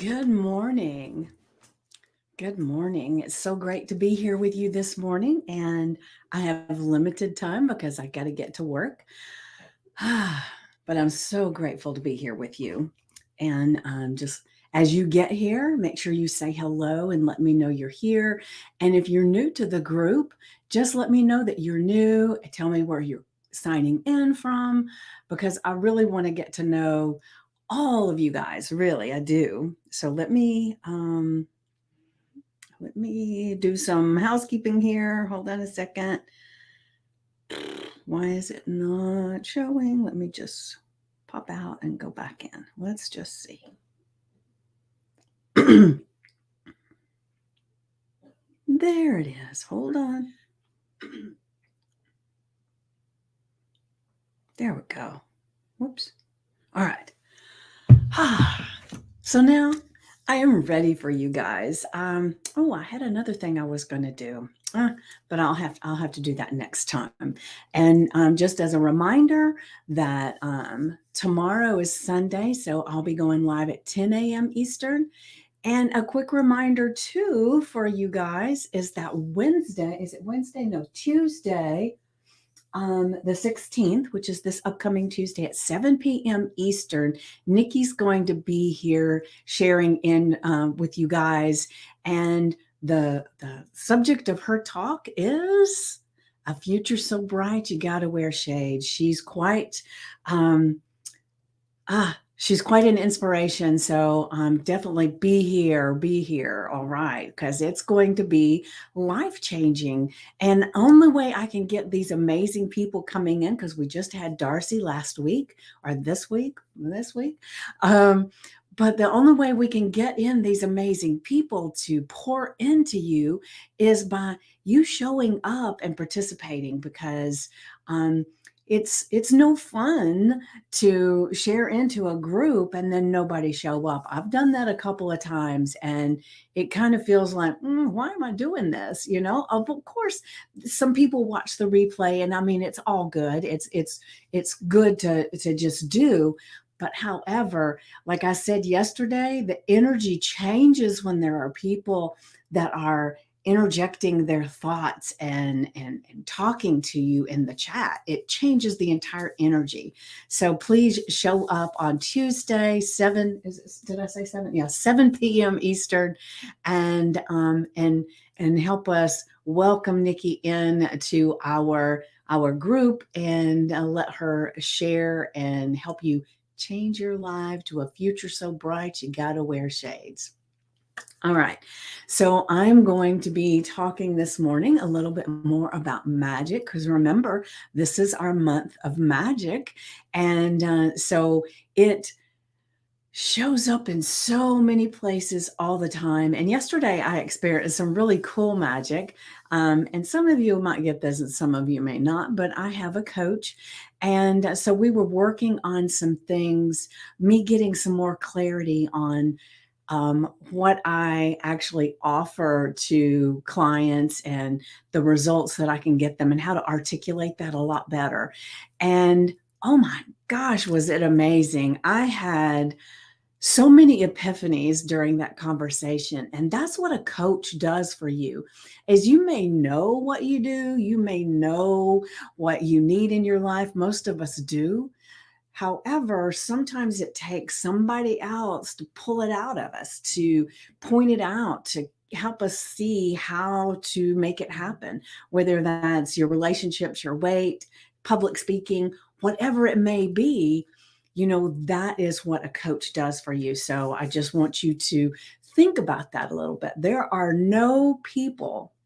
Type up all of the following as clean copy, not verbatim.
Good morning. Good morning. It's so great to be here with you this morning. And I have limited time because I got to get to work. But I'm so grateful to be here with you. And just as you get here, make sure you say hello and let me know you're here. And if you're new to the group, just let me know that you're new. Tell me where you're signing in from because I really want to get to know all of you guys. Really, I do. So let me do some housekeeping here. Hold on a second. Why is it not showing? Let me just pop out and go back in. Let's just see. There it is. Hold on. There we go. Whoops. All right. So now I am ready for you guys. I had another thing I was going to do, but I'll have to do that next time. And just as a reminder that tomorrow is Sunday, so I'll be going live at 10 a.m. Eastern. And a quick reminder too for you guys is that Wednesday, is it Wednesday? No, Tuesday, the 16th, which is this upcoming Tuesday at 7 p.m. Eastern. Nikki's going to be here sharing in with you guys. And the subject of her talk is a future so bright you gotta wear shades. Um, she's quite an inspiration. So definitely be here. All right. Because it's going to be life changing. And the only way I can get these amazing people coming in, because we just had Darcy last week or this week, um, but the only way we can get in these amazing people to pour into you is by you showing up and participating because um, it's no fun to share into a group and then nobody show up. I've done that a couple of times and it kind of feels like, why am I doing this? Of course, some people watch the replay and I mean, it's all good. It's good to just do. But however, like I said yesterday, the energy changes when there are people that are interjecting their thoughts and talking to you in the chat. It changes the entire energy. So please show up on Tuesday, did I say 7? Yeah, 7 p.m. Eastern, and help us welcome Nikki in to our group and let her share and help you change your life to a future so bright you gotta wear shades. All right. So I'm going to be talking this morning a little bit more about magic because remember, this is our month of magic. And so it shows up in so many places all the time. And yesterday I experienced some really cool magic. And some of you might get this and some of you may not, but I have a coach. And so we were working on some things, me getting some more clarity on what I actually offer to clients and the results that I can get them and how to articulate that a lot better. And oh my gosh, was it amazing! I had so many epiphanies during that conversation, and that's what a coach does for you. As you may know what you do, you may know what you need in your life. Most of us do. However, sometimes it takes somebody else to pull it out of us, to point it out, to help us see how to make it happen, whether that's your relationships, your weight, public speaking, whatever it may be. That is what a coach does for you. So I just want you to think about that a little bit. There are no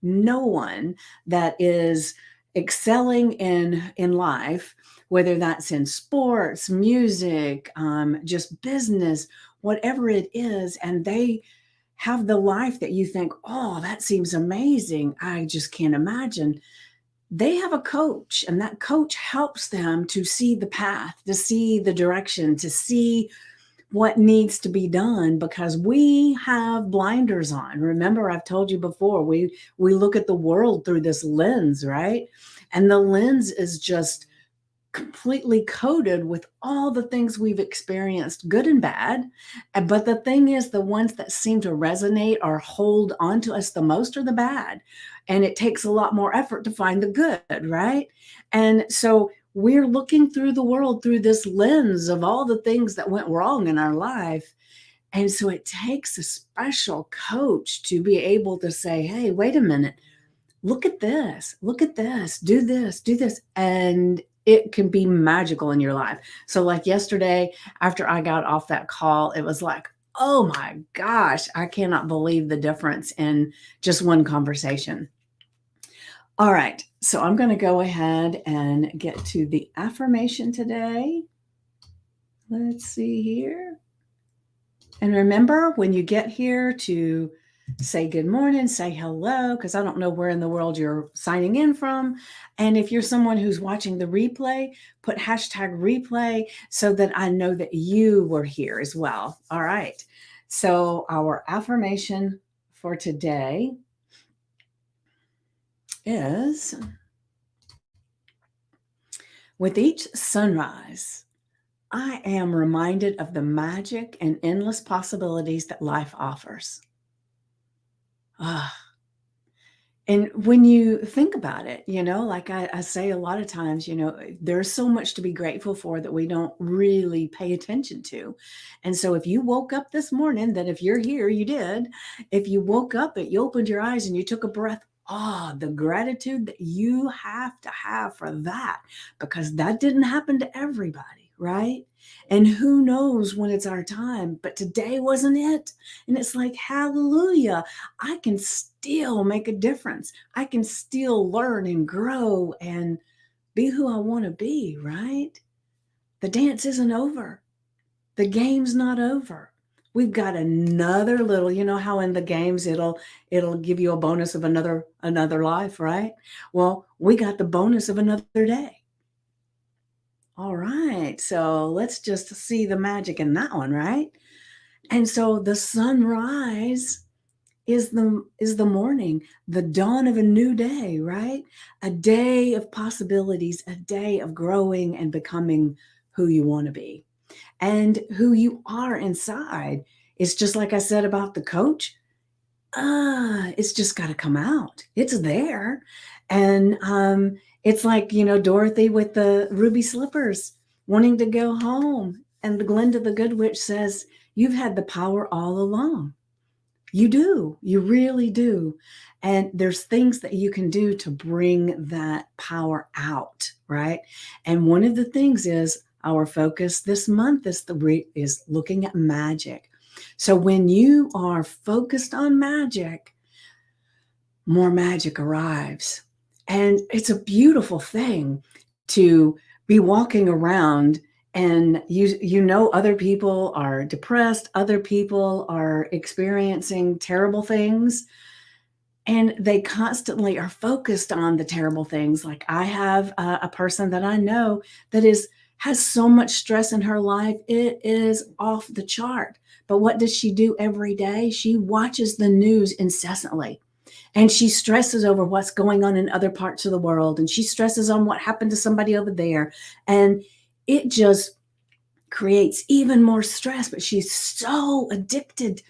one that is excelling in life, whether that's in sports, music, just business, whatever it is, and they have the life that you think, oh, that seems amazing. I just can't imagine. They have a coach, and that coach helps them to see the path, to see the direction, to see what needs to be done because we have blinders on. Remember, I've told you before, we look at the world through this lens, right? And the lens is just completely coated with all the things we've experienced, good and bad. But the thing is, the ones that seem to resonate or hold on to us the most are the bad. And it takes a lot more effort to find the good, right? And so we're looking through the world through this lens of all the things that went wrong in our life. And so it takes a special coach to be able to say, hey, wait a minute, look at this, do this. And it can be magical in your life. So, like yesterday, after I got off that call, it was like, oh my gosh, I cannot believe the difference in just one conversation. All right. So, I'm going to go ahead and get to the affirmation today. Let's see here. And remember, when you get here, to say good morning, say hello, because I don't know where in the world you're signing in from. And if you're someone who's watching the replay, put hashtag replay so that I know that you were here as well. All right. So, our affirmation for today is, with each sunrise, I am reminded of the magic and endless possibilities that life offers. Ah, and when you think about it, like I say a lot of times, there's so much to be grateful for that we don't really pay attention to. And so if you woke up this morning, that if you're here, you did. If you woke up, and you opened your eyes and you took a breath, the gratitude that you have to have for that, because that didn't happen to everybody, right? And who knows when it's our time, but today wasn't it. And it's like, hallelujah. I can still make a difference. I can still learn and grow and be who I want to be, right? The dance isn't over. The game's not over. We've got another little, how in the games it'll give you a bonus of another life, right? Well, we got the bonus of another day. All right. So let's just see the magic in that one, right? And so the sunrise is the morning, the dawn of a new day, right? A day of possibilities, a day of growing and becoming who you want to be. And who you are inside is just like I said about the coach. It's just got to come out. It's there. And it's like, Dorothy with the ruby slippers wanting to go home. And the Glinda the Good Witch says, you've had the power all along. You do. You really do. And there's things that you can do to bring that power out, right? And one of the things is our focus this month is looking at magic. So when you are focused on magic, more magic arrives. And it's a beautiful thing to be walking around and other people are depressed, other people are experiencing terrible things, and they constantly are focused on the terrible things. Like I have a person that I know that has so much stress in her life, it is off the chart. But what does she do every day? She watches the news incessantly. And she stresses over what's going on in other parts of the world. And she stresses on what happened to somebody over there. And it just creates even more stress. But she's so addicted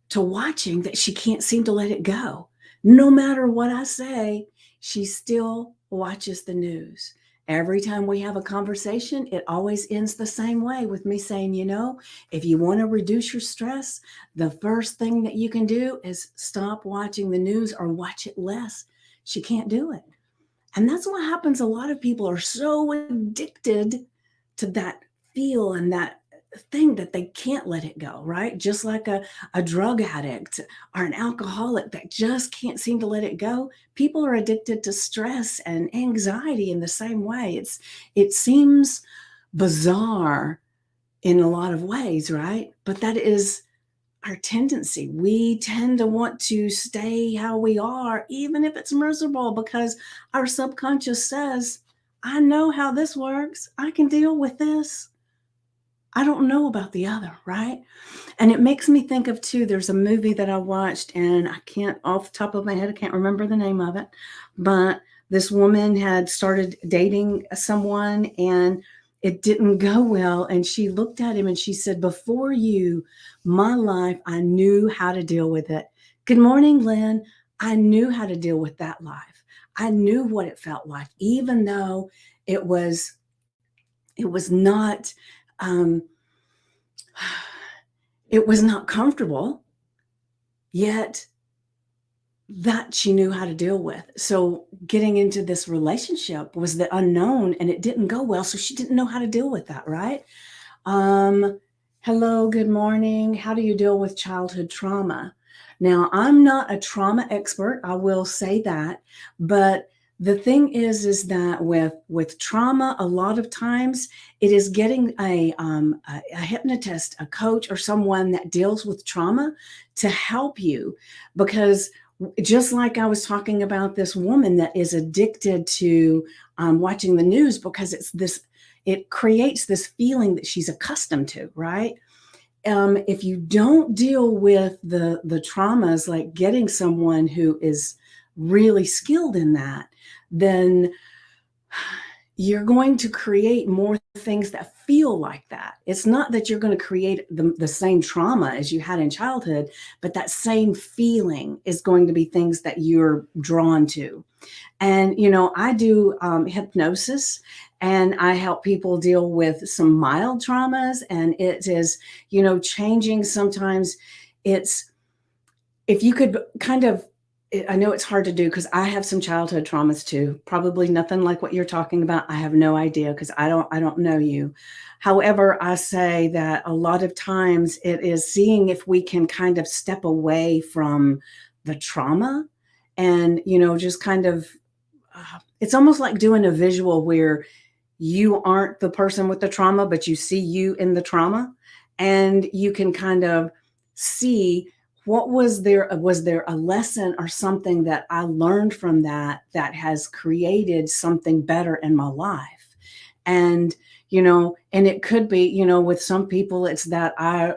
to watching that she can't seem to let it go. No matter what I say, she still watches the news. Every time we have a conversation, it always ends the same way, with me saying, if you want to reduce your stress, the first thing that you can do is stop watching the news or watch it less. She can't do it. And that's what happens. A lot of people are so addicted to that feel and that thing that they can't let it go, right? Just like a drug addict or an alcoholic that just can't seem to let it go. People are addicted to stress and anxiety in the same way. It seems bizarre in a lot of ways, right? But that is our tendency. We tend to want to stay how we are, even if it's miserable, because our subconscious says, I know how this works. I can deal with this. I don't know about the other, right? And it makes me think of too, there's a movie that I watched and I can't, off the top of my head, I can't remember the name of it, but this woman had started dating someone and it didn't go well. And she looked at him and she said, "Before you, my life, I knew how to deal with it. Good morning, Lynn. I knew how to deal with that life. I knew what it felt like, even though it was it was not um, it was not comfortable, yet that she knew how to deal with. So getting into this relationship was the unknown and it didn't go well. So she didn't know how to deal with that, right? Um, Hello, good morning. How do you deal with childhood trauma? Now, I'm not a trauma expert, I will say that, but the thing is that with trauma, a lot of times it is getting a hypnotist, a coach, or someone that deals with trauma to help you, because just like I was talking about this woman that is addicted to watching the news because it creates this feeling that she's accustomed to, right? If you don't deal with the traumas, like getting someone who is really skilled in that, then you're going to create more things that feel like that. It's not that you're going to create the same trauma as you had in childhood, but that same feeling is going to be things that you're drawn to. And, I do hypnosis and I help people deal with some mild traumas. And it is, changing sometimes. It's, if you could kind of, I know it's hard to do because I have some childhood traumas too. Probably nothing like what you're talking about. I have no idea because I don't know you. However, I say that a lot of times it is seeing if we can kind of step away from the trauma and, just kind of it's almost like doing a visual where you aren't the person with the trauma, but you see you in the trauma, and you can kind of see what was there a lesson or something that I learned from that has created something better in my life. And and it could be, with some people it's that I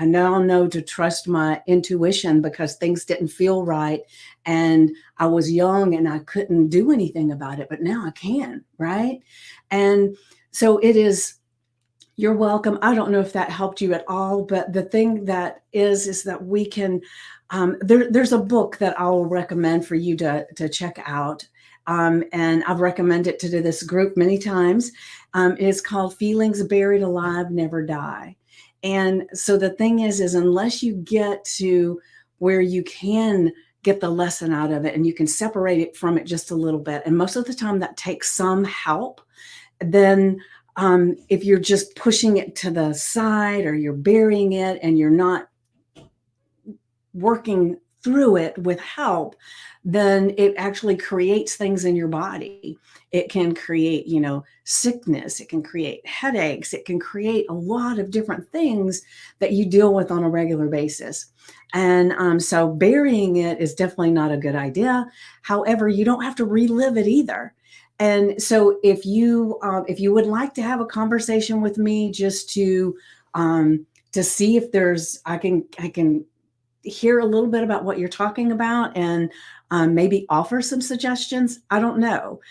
now know to trust my intuition because things didn't feel right and I was young and I couldn't do anything about it, but now I can, right? And so it is. You're welcome. I don't know if that helped you at all, but the thing that is that we can. There's a book that I'll recommend for you to check out, and I've recommended it to this group many times. It's called "Feelings Buried Alive Never Die," and so the thing is unless you get to where you can get the lesson out of it and you can separate it from it just a little bit, and most of the time that takes some help, then if you're just pushing it to the side or you're burying it and you're not working through it with help, then it actually creates things in your body. It can create, sickness. It can create headaches. It can create a lot of different things that you deal with on a regular basis. And so burying it is definitely not a good idea. However, you don't have to relive it either. And so if you would like to have a conversation with me just to see if there's I can hear a little bit about what you're talking about and maybe offer some suggestions. I don't know.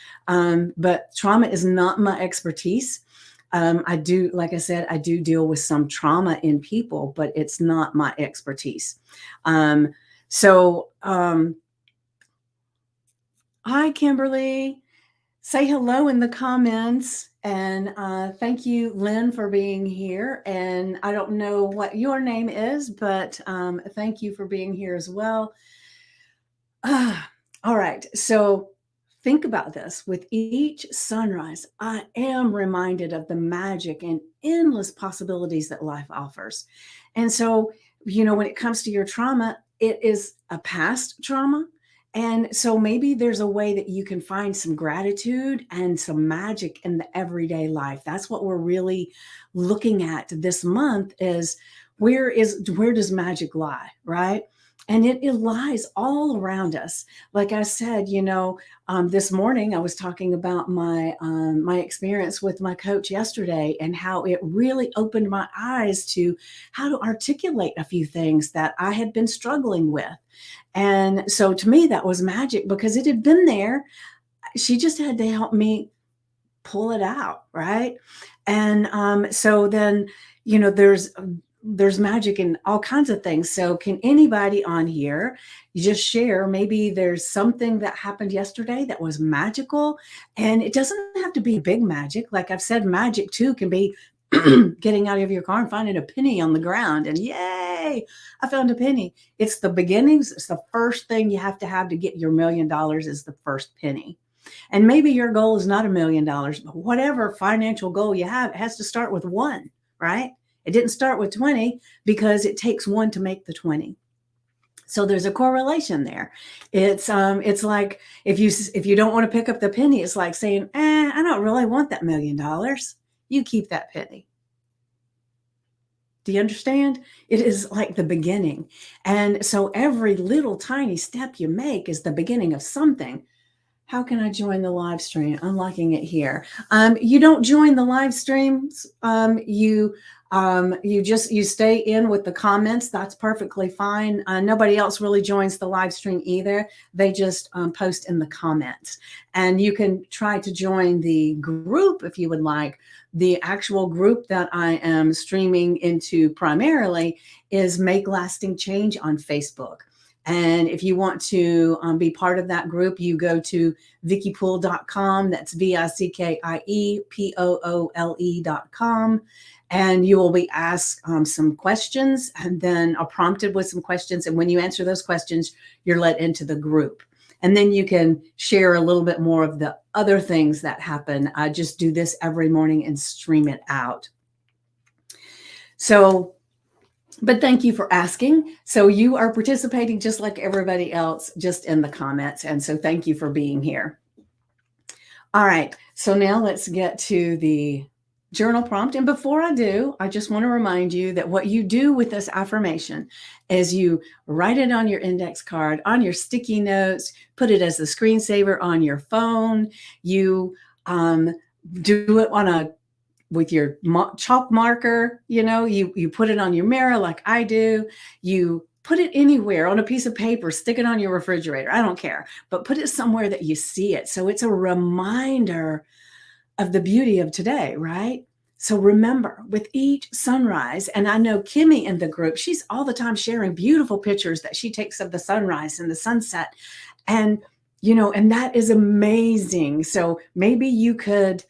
But trauma is not my expertise. I do, like I said, I do deal with some trauma in people, but it's not my expertise. Um, so, hi, Kimberly. Say hello in the comments. And thank you, Lynn, for being here. And I don't know what your name is, but thank you for being here as well. All right. So think about this. With each sunrise, I am reminded of the magic and endless possibilities that life offers. And so, when it comes to your trauma, it is a past trauma. And so maybe there's a way that you can find some gratitude and some magic in the everyday life. That's what we're really looking at this month is where does magic lie, right? And it lies all around us. Like I said, this morning I was talking about my experience with my coach yesterday and how it really opened my eyes to how to articulate a few things that I had been struggling with. And so to me, that was magic because it had been there. she just had to help me pull it out, right? And so then, there's magic in all kinds of things. So can anybody on here just share, maybe there's something that happened yesterday that was magical, and it doesn't have to be big magic. Like I've said, magic too can be getting out of your car and finding a penny on the ground and yay, I found a penny. It's the beginnings. It's the first thing you have to get your $1,000,000 is the first penny. And maybe your goal is not $1,000,000, but whatever financial goal you have, it has to start with one, right? It didn't start with 20 because it takes one to make the 20. So there's a correlation there. It's like if you don't want to pick up the penny, it's like saying, I don't really want that $1,000,000. You keep that penny. Do you understand? It is like the beginning. And so every little tiny step you make is the beginning of something. How can I join the live stream? I'm liking it here. You don't join the live streams. You stay in with the comments. That's perfectly fine. Nobody else really joins the live stream either. They just post in the comments. And you can try to join the group if you would like. The actual group that I am streaming into primarily is Make Lasting Change on Facebook. And if you want to be part of that group, you go to VickyPoole.com. That's VICKIEPOOLE.com. And you will be asked some questions and then are prompted with some questions. And when you answer those questions, you're let into the group. And then you can share a little bit more of the other things that happen. I just do this every morning and stream it out. So, but thank you for asking. So you are participating just like everybody else, just in the comments. And so thank you for being here. All right. So now let's get to the journal prompt. And before I do, I just want to remind you that what you do with this affirmation is you write it on your index card, on your sticky notes, put it as the screensaver on your phone. You do it with your chalk marker, you put it on your mirror like I do. You put it anywhere on a piece of paper, stick it on your refrigerator. I don't care, but put it somewhere that you see it. So it's a reminder of the beauty of today, right? So remember, with each sunrise, and I know Kimmy in the group, she's all the time sharing beautiful pictures that she takes of the sunrise and the sunset. And, and that is amazing. So maybe you could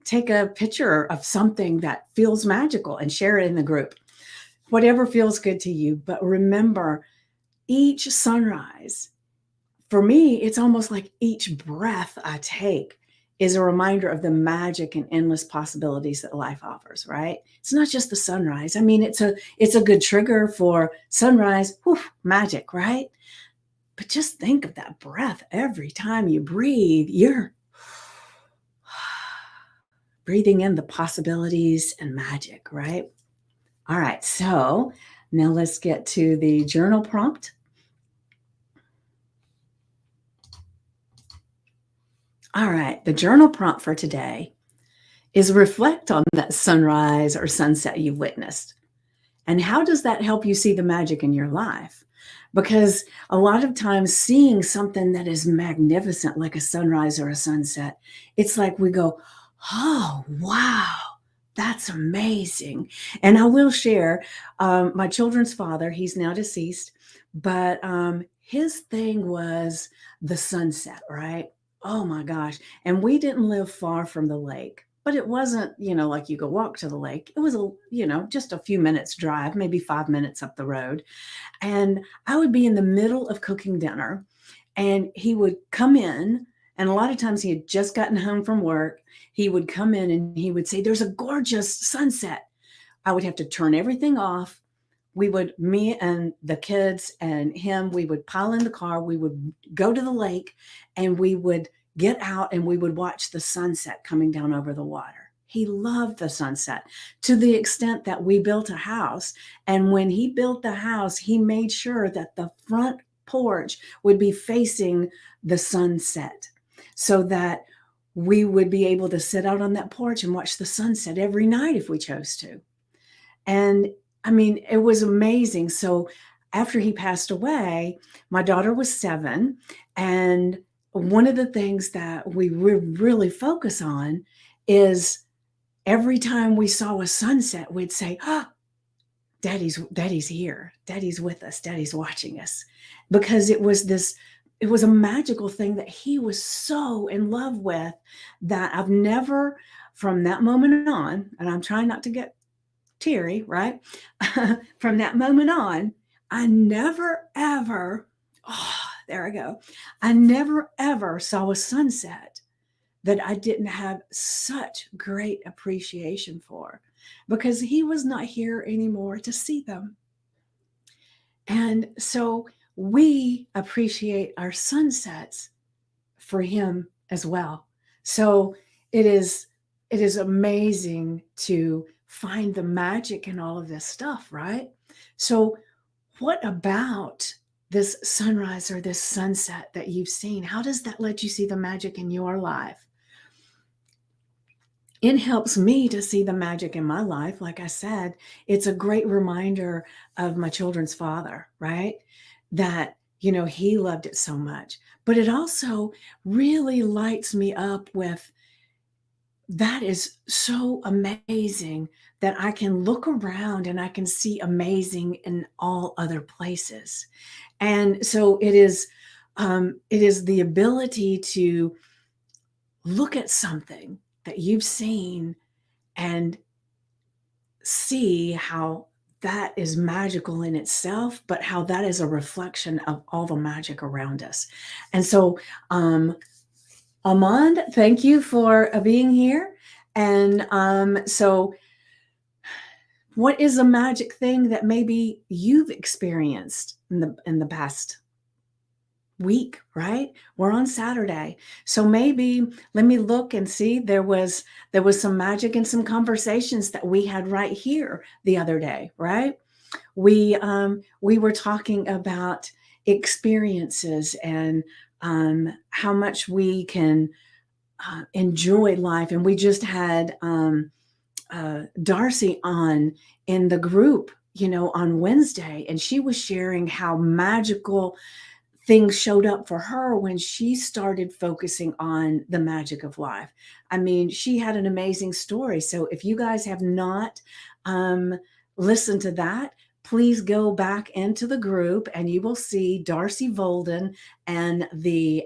take a picture of something that feels magical and share it in the group. Whatever feels good to you. But remember, each sunrise, for me, it's almost like each breath I take is a reminder of the magic and endless possibilities that life offers, right? It's not just the sunrise. I mean, it's a good trigger for sunrise, magic, right? But just think of that breath every time you breathe. You're breathing in the possibilities and magic, right? All right, so now let's get to the journal prompt. All right, the journal prompt for today is reflect on that sunrise or sunset you've witnessed. And how does that help you see the magic in your life? Because a lot of times seeing something that is magnificent, like a sunrise or a sunset, it's like we go, oh, wow, that's amazing. And I will share my children's father, he's now deceased, but his thing was the sunset, right? Oh my gosh. And we didn't live far from the lake, but it wasn't, like you go walk to the lake. It was, just a few minutes drive, maybe 5 minutes up the road. And I would be in the middle of cooking dinner and he would come in. And a lot of times he had just gotten home from work. He would come in and he would say, there's a gorgeous sunset. I would have to turn everything off. Me and the kids and him, we would pile in the car. We would go to the lake and we would get out and we would watch the sunset coming down over the water. He loved the sunset to the extent that we built a house. And when he built the house, he made sure that the front porch would be facing the sunset so that we would be able to sit out on that porch and watch the sunset every night if we chose to. And I mean, it was amazing. So after he passed away, my daughter was 7 and one of the things that we really focus on is every time we saw a sunset, we'd say, "Oh, Daddy's here. Daddy's with us. Daddy's watching us," because it was a magical thing that he was so in love with that I've never, from that moment on, and I'm trying not to get teary, right? From that moment on, I never ever, oh, there I go. I never ever saw a sunset that I didn't have such great appreciation for because he was not here anymore to see them. And so we appreciate our sunsets for him as well. So it is it is amazing to find the magic in all of this stuff, right? So what about this sunrise or this sunset that you've seen? How does that let you see the magic in your life? It helps me to see the magic in my life. Like I said, it's a great reminder of my children's father, right? That, he loved it so much. But it also really lights me up with that is so amazing that I can look around and I can see amazing in all other places. And so it is the ability to look at something that you've seen and see how that is magical in itself, but how that is a reflection of all the magic around us. And so, Amand, thank you for being here. And so, what is a magic thing that maybe you've experienced in the past week, right? We're on Saturday. So maybe let me look and see there was some magic in some conversations that we had right here the other day, right? We were talking about experiences and how much we can enjoy life, and we just had Darcy on in the group, on Wednesday, and she was sharing how magical things showed up for her when she started focusing on the magic of life. I mean, she had an amazing story. So if you guys have not listened to that, please go back into the group and you will see Darcy Volden and the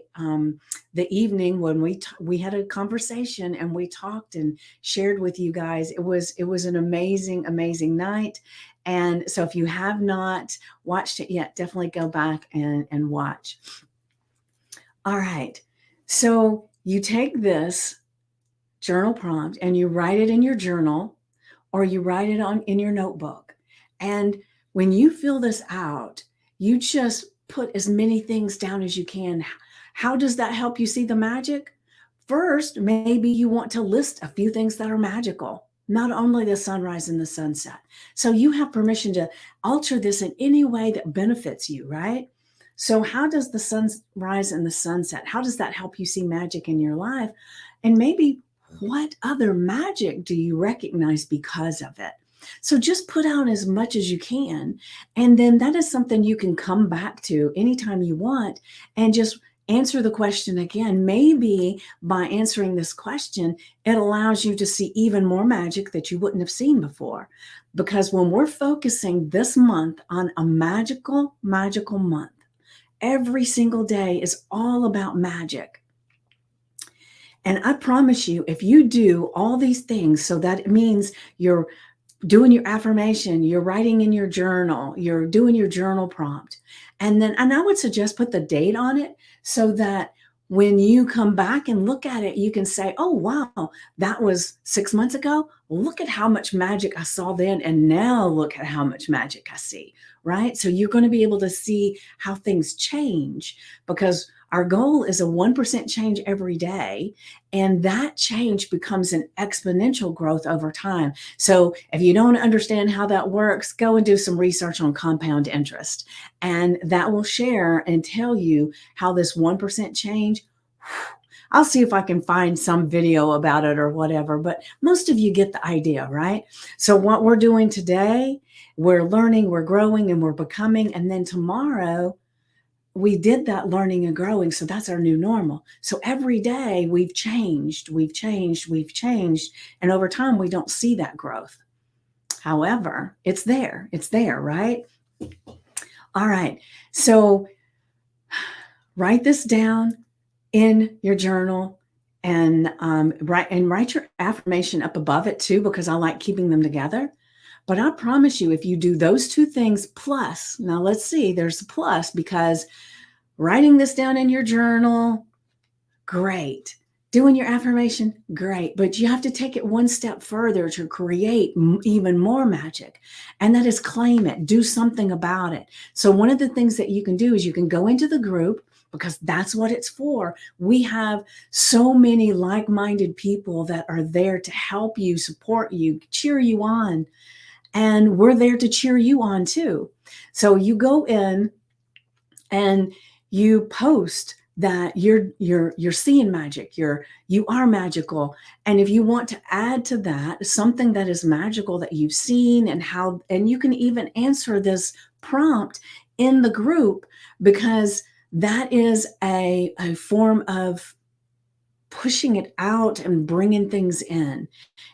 evening when we had a conversation and we talked and shared with you guys. It was an amazing night. And so if you have not watched it yet, definitely go back and watch. All right. So you take this journal prompt and you write it in your journal or you write it in your notebook. And when you fill this out, you just put as many things down as you can. How does that help you see the magic? First, maybe you want to list a few things that are magical, not only the sunrise and the sunset. So you have permission to alter this in any way that benefits you, right? So how does the sunrise and the sunset, how does that help you see magic in your life? And maybe what other magic do you recognize because of it? So just put out as much as you can. And then that is something you can come back to anytime you want and just answer the question again. Maybe by answering this question, it allows you to see even more magic that you wouldn't have seen before. Because when we're focusing this month on a magical month, every single day is all about magic. And I promise you, if you do all these things, so that it means you're doing your affirmation, you're writing in your journal, you're doing your journal prompt. And I would suggest put the date on it so that when you come back and look at it, you can say, oh, wow, that was 6 months ago. Look at how much magic I saw then. And now look at how much magic I see, right? So you're going to be able to see how things change because our goal is a 1% change every day. And that change becomes an exponential growth over time. So if you don't understand how that works, go and do some research on compound interest. And that will share and tell you how this 1% change, I'll see if I can find some video about it or whatever, but most of you get the idea, right? So what we're doing today, we're learning, we're growing, and we're becoming. And then tomorrow, we did that learning and growing. So that's our new normal. So every day we've changed, we've changed, we've changed. And over time, we don't see that growth. However, it's there, right? All right. So write this down in your journal, and write your affirmation up above it too, because I like keeping them together. But I promise you, if you do those two things plus, now let's see, there's a plus, because writing this down in your journal, great. Doing your affirmation, great. But you have to take it one step further to create even more magic. And that is claim it, do something about it. So one of the things that you can do is you can go into the group, because that's what it's for. We have so many like-minded people that are there to help you, support you, cheer you on. And we're there to cheer you on too. So you go in and you post that you're seeing magic, you are magical. And if you want to add to that something that is magical that you've seen, and you can even answer this prompt in the group, because that is a form of pushing it out and bringing things in.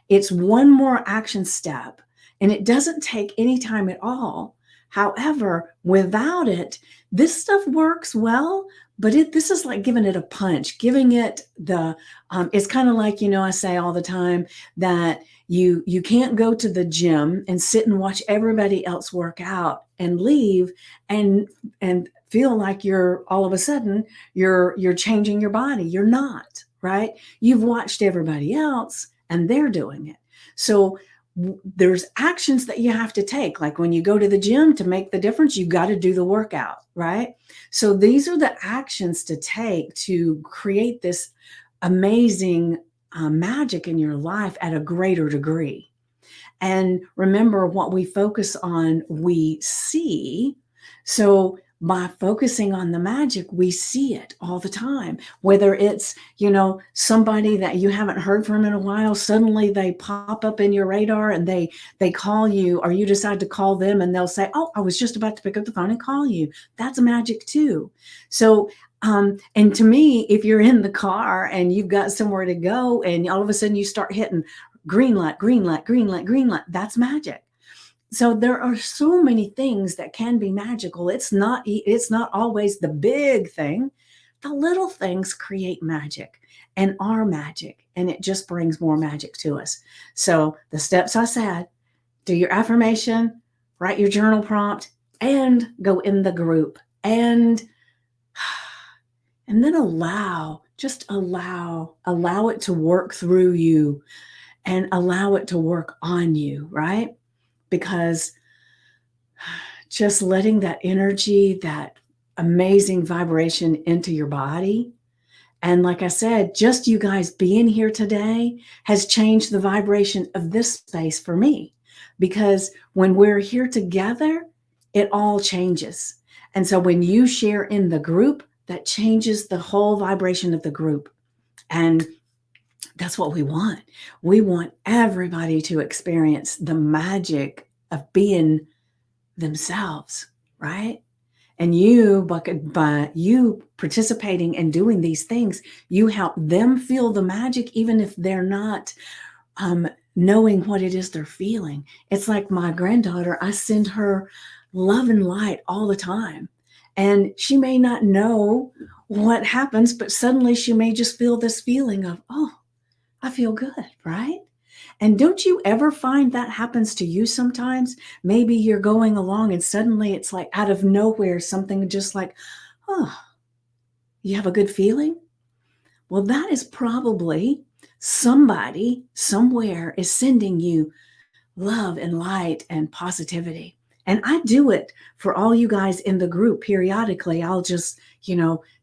It's one more action step, and it doesn't take any time at all. However, without it, this stuff works well, but this is like giving it a punch, giving it it's kind of like, I say all the time that you can't go to the gym and sit and watch everybody else work out and leave and feel like you're all of a sudden you're changing your body. You're not, right? You've watched everybody else and they're doing it. So there's actions that you have to take. Like when you go to the gym, to make the difference, you got to do the workout, right? So these are the actions to take to create this amazing magic in your life at a greater degree. And remember, what we focus on, we see. So by focusing on the magic, we see it all the time. Whether it's, somebody that you haven't heard from in a while, suddenly they pop up in your radar and they call you, or you decide to call them and they'll say, oh, I was just about to pick up the phone and call you. That's magic too. So, and to me, if you're in the car and you've got somewhere to go and all of a sudden you start hitting green light, green light, green light, green light, that's magic. So there are so many things that can be magical. It's not always the big thing. The little things create magic and are magic, and it just brings more magic to us. So the steps I said: do your affirmation, write your journal prompt, and go in the group, and then allow it to work through you and allow it to work on you, right? Because just letting that energy, that amazing vibration into your body. And like I said, just you guys being here today has changed the vibration of this space for me. Because when we're here together, it all changes. And so when you share in the group, that changes the whole vibration of the group. And that's what we want. We want everybody to experience the magic of being themselves, right? And you, by you participating and doing these things, you help them feel the magic, even if they're not knowing what it is they're feeling. It's like my granddaughter, I send her love and light all the time. And she may not know what happens, but suddenly she may just feel this feeling of, oh, I feel good, right? And don't you ever find that happens to you sometimes? Maybe you're going along and suddenly it's like out of nowhere, something just like, oh, you have a good feeling? Well, that is probably somebody somewhere is sending you love and light and positivity. And I do it for all you guys in the group periodically. I'll just,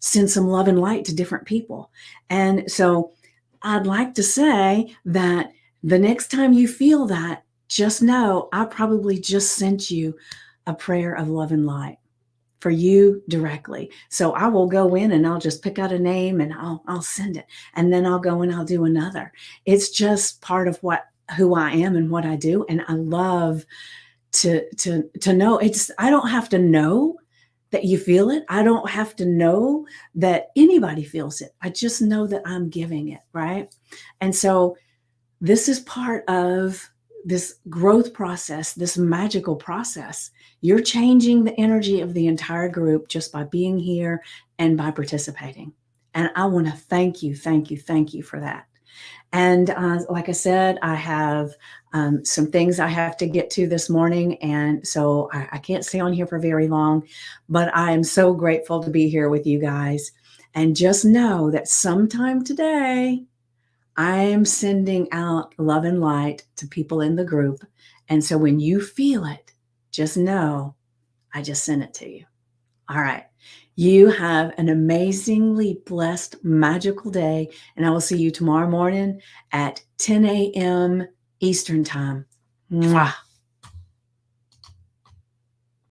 send some love and light to different people. And so I'd like to say that the next time you feel that, just know I probably just sent you a prayer of love and light for you directly. So I will go in and I'll just pick out a name and I'll send it. And then I'll go and I'll do another. It's just part of who I am and what I do. And I love to know I don't have to know that you feel it. I don't have to know that anybody feels it. I just know that I'm giving it, right? And so this is part of this growth process, this magical process. You're changing the energy of the entire group just by being here and by participating. And I want to thank you, thank you, thank you for that. And like I said, I have some things I have to get to this morning. And so I can't stay on here for very long, but I am so grateful to be here with you guys. And just know that sometime today, I am sending out love and light to people in the group. And so when you feel it, just know I just sent it to you. All right. You have an amazingly blessed, magical day. And I will see you tomorrow morning at 10 a.m. Eastern Time. Mwah.